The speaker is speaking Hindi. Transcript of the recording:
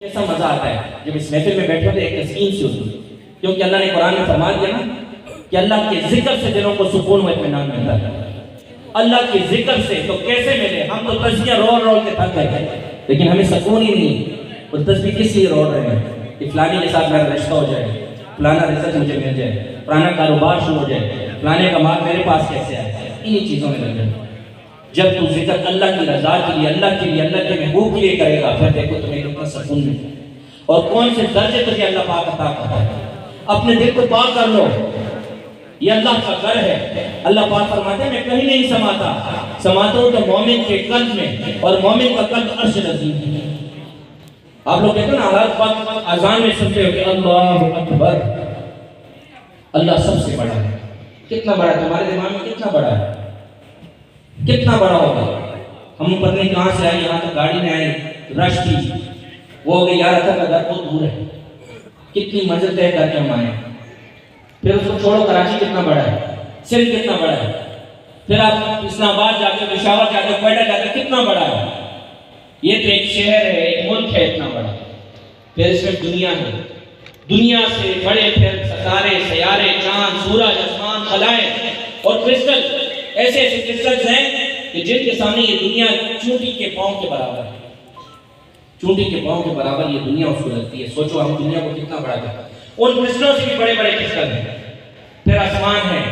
कैसा मजा आता है जब इस महफिल में बैठे होते एक तस्कीन सी होती है, क्योंकि अल्लाह ने कुरान में फरमा दिया ना कि अल्लाह के जिक्र से दिलों को सुकून व इत्मीनान मिलता है। अल्लाह के जिक्र से तो कैसे मिले, हम तो तस्बीह रोल रोल के थक गए लेकिन हमें सुकून ही नहीं। और तस्बीह किस लिए रोल रहे हैं कि फलानी के साथ मेरा रिश्ता हो जाए, फलाना रिजल्ट मुझे मिल जाए, फलाना कारोबार शुरू हो जाए, फलाने का माल मेरे पास कैसे आए, इन्हीं चीज़ों में लग जाए। जब तू जिक्र अल्लाह की रजा के लिए, अल्लाह के लिए, अल्लाह के महबूब के लिए करेगा, फिर देखो तुम्हें कितना सुकून मिले और कौन से दर्जे तुझे अल्लाह पाक अता करता है। अपने दिल को पाक कर लो, ये अल्लाह का घर है। अल्लाह पाक फरमाते हैं मैं कहीं नहीं समाता हूँ तो मोमिन के कल्ब में, और मोमिन का कल्ब अर्श नज़ीर है। आप लोग कहते हैं ना हर वक्त अजान में सुनते हो कि अल्लाहु अकबर, अल्लाह सबसे बड़ा है। कितना बड़ा है तुम्हारे दिमाग में, कितना बड़ा है, कितना बड़ा होगा। हम पता नहीं कहाँ से आए, यहाँ तक गाड़ी में आए, रश थी, वो हो गई यार का घर बहुत दूर है, कितनी मंजिल तय करके हम आए। फिर उसको छोड़ो, कराची कितना बड़ा है, सिंध कितना बड़ा है, फिर आप इस्लामाबाद जाके, पेशावर जाके, क्वेटा जाके, कितना बड़ा है। ये तो एक शहर है, एक मुल्क है इतना बड़ा। फिर इसमें दुनिया है, दुनिया से बड़े फिर सितारे, सयारे, चांद, सूरज, आसमान, खलाएं और क्रिस्टल, ऐसे ऐसे क्रिस्टल्स हैं कि जिनके सामने ये दुनिया चूंटी के पांव के बराबर है। चूंटी के पांव के बराबर ये दुनिया उसको लगती है। सोचो हम दुनिया को कितना बड़ा करते हैं। उन क्रिस्टलों से भी बड़े बड़े क्रिस्टल हैं। फिर आसमान है,